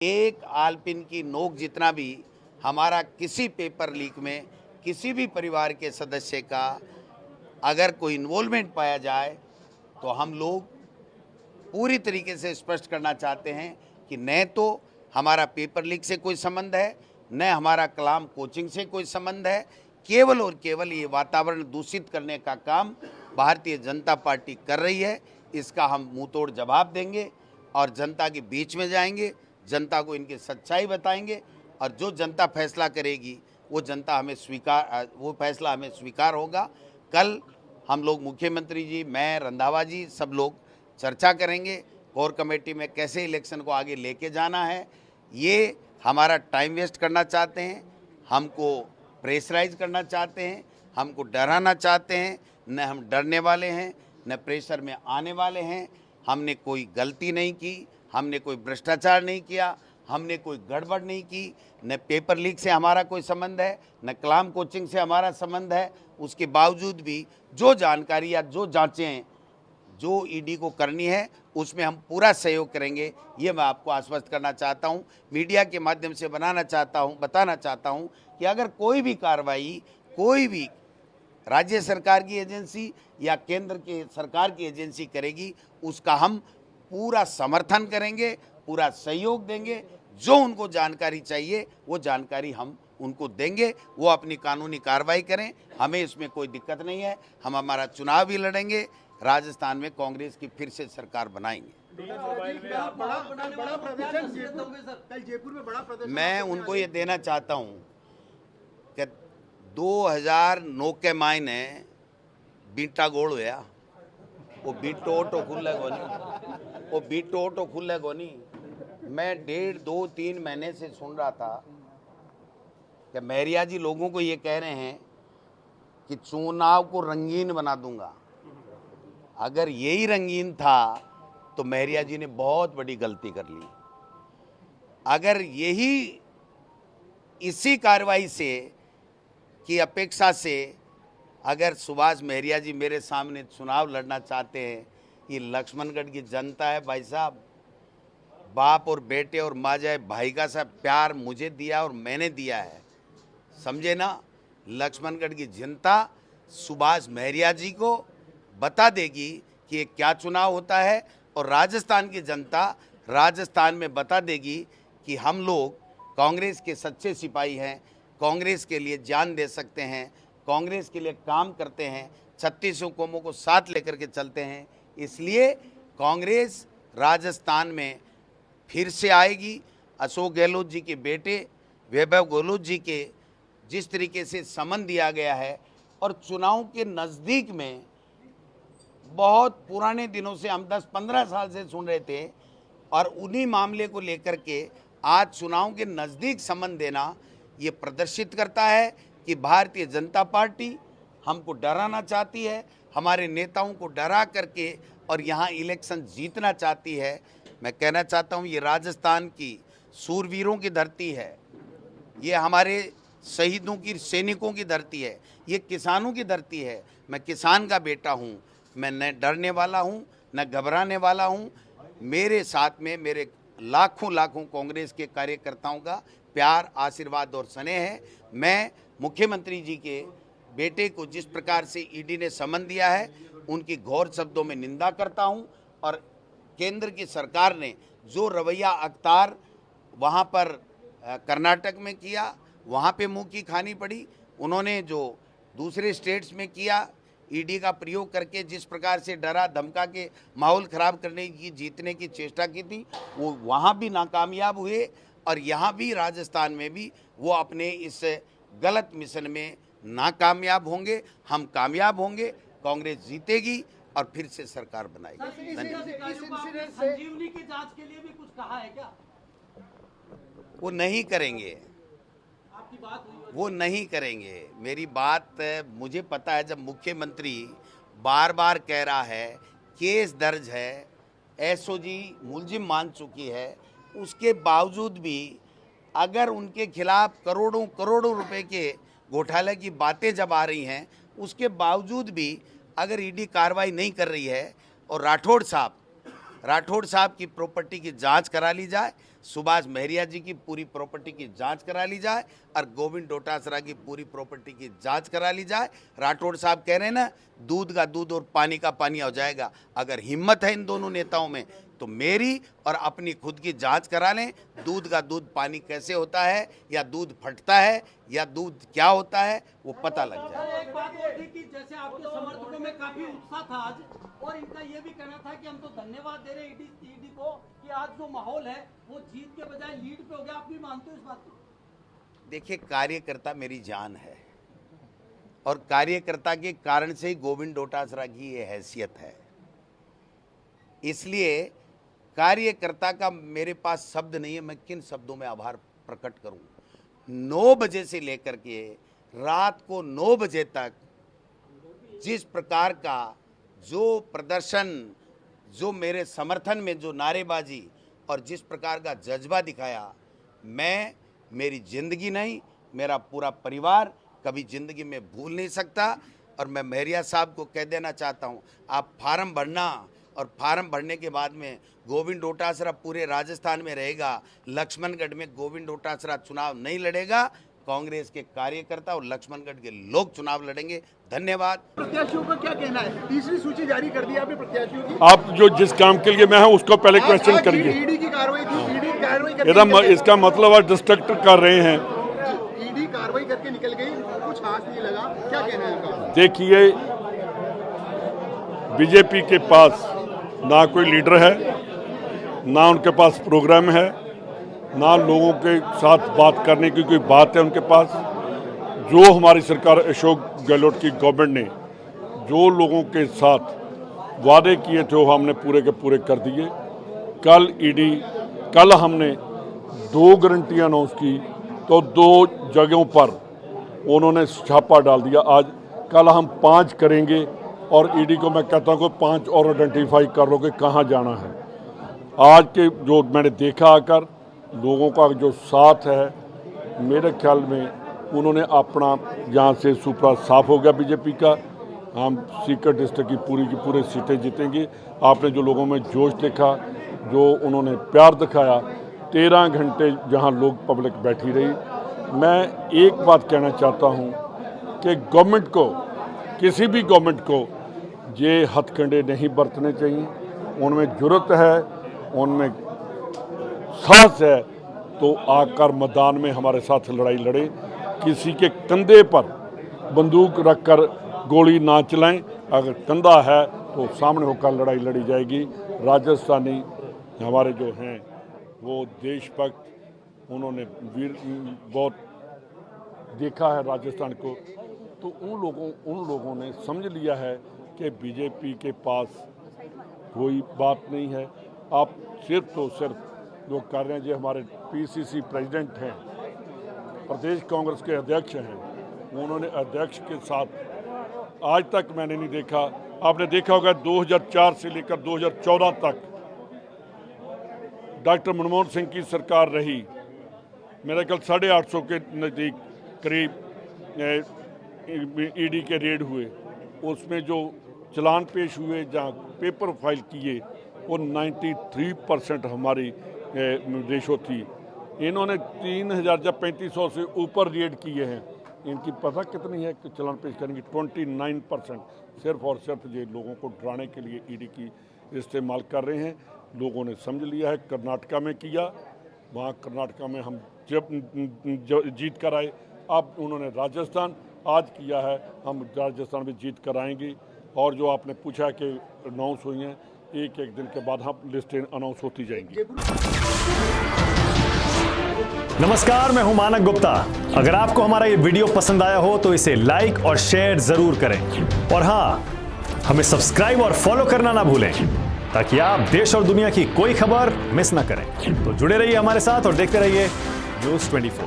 एक आलपिन की नोक जितना भी हमारा किसी पेपर लीक में किसी भी परिवार के सदस्य का अगर कोई इन्वॉल्वमेंट पाया जाए तो हम लोग पूरी तरीके से स्पष्ट करना चाहते हैं कि न तो हमारा पेपर लीक से कोई संबंध है, न हमारा कलाम कोचिंग से कोई संबंध है। केवल और केवल ये वातावरण दूषित करने का काम भारतीय जनता पार्टी कर रही है। इसका हम मुंहतोड़ जवाब देंगे और जनता के बीच में जाएंगे, जनता को इनकी सच्चाई बताएंगे और जो जनता फैसला करेगी वो फैसला हमें स्वीकार होगा। कल हम लोग मुख्यमंत्री जी, मैं, रंधावा जी, सब लोग चर्चा करेंगे कोर कमेटी में कैसे इलेक्शन को आगे लेके जाना है। ये हमारा टाइम वेस्ट करना चाहते हैं, हमको प्रेशराइज करना चाहते हैं, हमको डराना चाहते हैं। न हम डरने वाले हैं, न प्रेशर में आने वाले हैं। हमने कोई गलती नहीं की, हमने कोई भ्रष्टाचार नहीं किया, हमने कोई गड़बड़ नहीं की। न पेपर लीक से हमारा कोई संबंध है, न कलाम कोचिंग से हमारा संबंध है। उसके बावजूद भी जो जानकारी या जो जांचें जो ईडी को करनी है उसमें हम पूरा सहयोग करेंगे। ये मैं आपको आश्वस्त करना चाहता हूँ, मीडिया के माध्यम से बताना चाहता हूँ कि अगर कोई भी कार्रवाई कोई भी राज्य सरकार की एजेंसी या केंद्र के सरकार की एजेंसी करेगी उसका हम पूरा समर्थन करेंगे, पूरा सहयोग देंगे। जो उनको जानकारी चाहिए वो जानकारी हम उनको देंगे, वो अपनी कानूनी कार्रवाई करें, हमें इसमें कोई दिक्कत नहीं है। हम हमारा चुनाव भी लड़ेंगे, राजस्थान में कांग्रेस की फिर से सरकार बनाएंगे। मैं उनको ये देना चाहता हूँ कि 2009 के मायने बीटा गोल होया, वो बीटो तो खुले गोनी। मैं 1.5-2-3 महीने से सुन रहा था कि मेहरिया जी लोगों को ये कह रहे हैं कि चुनाव को रंगीन बना दूंगा। अगर यही रंगीन था तो मेहरिया जी ने बहुत बड़ी गलती कर ली। अगर यही इसी कार्रवाई से की अपेक्षा से अगर सुभाष मेहरिया जी मेरे सामने चुनाव लड़ना चाहते हैं, ये लक्ष्मणगढ़ की जनता है भाई साहब, बाप और बेटे और माँ जाए भाई का सा प्यार मुझे दिया और मैंने दिया है, समझे ना। लक्ष्मणगढ़ की जनता सुभाष मेहरिया जी को बता देगी कि ये क्या चुनाव होता है और राजस्थान की जनता राजस्थान में बता देगी कि हम लोग कांग्रेस के सच्चे सिपाही हैं, कांग्रेस के लिए जान दे सकते हैं, कांग्रेस के लिए काम करते हैं, 36 कौमों को साथ लेकर के चलते हैं। इसलिए कांग्रेस राजस्थान में फिर से आएगी। अशोक गहलोत जी के बेटे वैभव गहलोत जी के जिस तरीके से समन दिया गया है और चुनाव के नज़दीक में बहुत पुराने दिनों से हम 10-15 साल से सुन रहे थे और उन्हीं मामले को लेकर के आज चुनाव के नज़दीक समन देना ये प्रदर्शित करता है कि भारतीय जनता पार्टी हमको डराना चाहती है, हमारे नेताओं को डरा करके और यहाँ इलेक्शन जीतना चाहती है। मैं कहना चाहता हूँ ये राजस्थान की सूरवीरों की धरती है, ये हमारे शहीदों की सैनिकों की धरती है, ये किसानों की धरती है। मैं किसान का बेटा हूँ, मैं न डरने वाला हूँ न घबराने वाला हूँ। मेरे साथ में मेरे लाखों कांग्रेस के कार्यकर्ताओं का प्यार, आशीर्वाद और स्नेह है। मैं मुख्यमंत्री जी के बेटे को जिस प्रकार से ईडी ने समन दिया है उनकी घोर शब्दों में निंदा करता हूं और केंद्र की सरकार ने जो रवैया अख्तार वहां पर कर्नाटक में किया, वहां पे मुंह की खानी पड़ी। उन्होंने जो दूसरे स्टेट्स में किया, ईडी का प्रयोग करके जिस प्रकार से डरा धमका के माहौल ख़राब करने की, जीतने की चेष्टा की थी, वो वहाँ भी नाकामयाब हुए और यहाँ भी राजस्थान में भी वो अपने इस गलत मिशन में नाकामयाब होंगे। हम कामयाब होंगे, कांग्रेस जीतेगी और फिर से सरकार बनाएगी। संजीवनी की जांच के लिए भी कुछ कहा है क्या? वो नहीं करेंगे, आपकी बात हुई? वो नहीं करेंगे। मेरी बात मुझे पता है, जब मुख्यमंत्री बार बार कह रहा है केस दर्ज है, एसओजी मुलजिम मान चुकी है, उसके बावजूद भी अगर उनके खिलाफ करोड़ों रुपए के घोटाले की बातें जब आ रही हैं, उसके बावजूद भी अगर ईडी कार्रवाई नहीं कर रही है और राठौड़ साहब राठौड़ साहब की प्रॉपर्टी की जांच करा ली जाए, सुभाष महरिया जी की पूरी प्रॉपर्टी की जांच करा ली जाए और गोविंद डोटासरा की पूरी प्रॉपर्टी की जांच करा ली जाए। राठौड़ साहब कह रहे हैं ना, दूध का दूध और पानी का पानी हो जाएगा। अगर हिम्मत है इन दोनों नेताओं में तो मेरी और अपनी खुद की जांच करा लें। दूध का दूध पानी कैसे होता है, या दूध फटता है, या दूध क्या होता है, वो पता लग जाए। एक बात और थी कि जैसे आपके समर्थकों में काफी उत्साह था आज, और इनका ये भी कहना था कि हम तो धन्यवाद दे रहे हैं ईडी को कि आज जो माहौल है वो जीत के बजाय लीड पे हो गया। आप भी मानते हो इस बात को? देखिए, कार्यकर्ता मेरी जान है और कार्यकर्ता के कारण से ही गोविंद डोटासरा की ये हैसियत है। इसलिए कार्यकर्ता का मेरे पास शब्द नहीं है, मैं किन शब्दों में आभार प्रकट करूं। 9 बजे से लेकर के रात को 9 बजे तक जिस प्रकार का जो प्रदर्शन, जो मेरे समर्थन में जो नारेबाजी और जिस प्रकार का जज्बा दिखाया, मैं मेरी ज़िंदगी नहीं, मेरा पूरा परिवार कभी ज़िंदगी में भूल नहीं सकता। और मैं महरिया साहब को कह देना चाहता हूँ, आप फार्म भरना, और फार्म भरने के बाद में गोविंद डोटासरा पूरे राजस्थान में रहेगा। लक्ष्मणगढ़ में गोविंद डोटासरा चुनाव नहीं लड़ेगा, कांग्रेस के कार्यकर्ता और लक्ष्मणगढ़ के लोग चुनाव लड़ेंगे। धन्यवाद। प्रत्याशियों का क्या कहना है? तीसरी सूची जारी कर दी आपने प्रत्याशियों की। आप जो जिस काम के लिए मैं हूं उसको पहले क्वेश्चन करिए। ईडी की कार्रवाई थी, ईडी कार्रवाई इसका मतलब आप डिस्ट्रक्ट कर रहे हैं। ईडी कार्रवाई करके निकल गई, कुछ हाथ नहीं लगा, क्या कहना है आपका? देखिए, बीजेपी के पास ना कोई लीडर है, ना उनके पास प्रोग्राम है, ना लोगों के साथ बात करने की कोई बात है उनके पास। जो हमारी सरकार अशोक गहलोत की गवर्नमेंट ने जो लोगों के साथ वादे किए थे वो हमने पूरे के पूरे कर दिए। कल हमने 2 गारंटियाँ अनाउंस की तो 2 जगहों पर उन्होंने छापा डाल दिया। आज कल हम 5 करेंगे और ईडी को मैं कहता हूँ कि 5 और आइडेंटिफाई कर लो कि कहाँ जाना है। आज के जो मैंने देखा आकर लोगों का जो साथ है, मेरे ख्याल में उन्होंने अपना यहाँ से सुपड़ा साफ हो गया बीजेपी का। हम सीकर डिस्ट्रिक्ट की पूरी सीटें जीतेंगे। आपने जो लोगों में जोश देखा, जो उन्होंने प्यार दिखाया, 13 घंटे जहाँ लोग पब्लिक बैठी रही। मैं एक बात कहना चाहता हूँ कि गवर्नमेंट को, किसी भी गवर्नमेंट को ये हथकंडे नहीं बरतने चाहिए। उनमें जुर्रत है, उनमें साहस है तो आकर मैदान में हमारे साथ लड़ाई लड़े। किसी के कंधे पर बंदूक रखकर गोली ना चलाएं। अगर कंधा है तो सामने होकर लड़ाई लड़ी जाएगी। राजस्थानी हमारे जो हैं वो देशभक्त, उन्होंने बहुत देखा है राजस्थान को, तो उन लोगों ने समझ लिया है कि बीजेपी के पास कोई बात नहीं है। आप सिर्फ तो सिर्फ जो कर रहे हैं, जो हमारे पीसीसी प्रेसिडेंट हैं, प्रदेश कांग्रेस के अध्यक्ष हैं, उन्होंने अध्यक्ष के साथ आज तक मैंने नहीं देखा। आपने देखा होगा 2004 से लेकर 2014 तक डॉक्टर मनमोहन सिंह की सरकार रही। मेरा ख्याल 850 के नज़दीक करीब ईडी के रेड हुए। उसमें जो चलान पेश हुए, जहाँ पेपर फाइल किए, वो 93% हमारी रेशो थी। इन्होंने 3000 या 3500 से ऊपर रेड किए हैं। इनकी पता कितनी है कि चलान पेश करेंगे? 29%। सिर्फ और सिर्फ ये लोगों को डराने के लिए ईडी की इस्तेमाल कर रहे हैं। लोगों ने समझ लिया है। कर्नाटका में किया, वहाँ कर्नाटका में हम जब जीत कर आए। अब उन्होंने राजस्थान आज किया है, हम राजस्थान में जीत कर आएंगे। और जो आपने पूछा कि अनाउंस हुई हैं, एक दिन के बाद हम लिस्टें अनाउंस होती जाएंगी। नमस्कार, मैं हूं मानक गुप्ता। अगर आपको हमारा ये वीडियो पसंद आया हो तो इसे लाइक और शेयर जरूर करें। और हाँ, हमें सब्सक्राइब और फॉलो करना ना भूलें ताकि आप देश और दुनिया की कोई खबर मिस ना करें। तो जुड़े रहिए हमारे साथ और देखते रहिए News 24।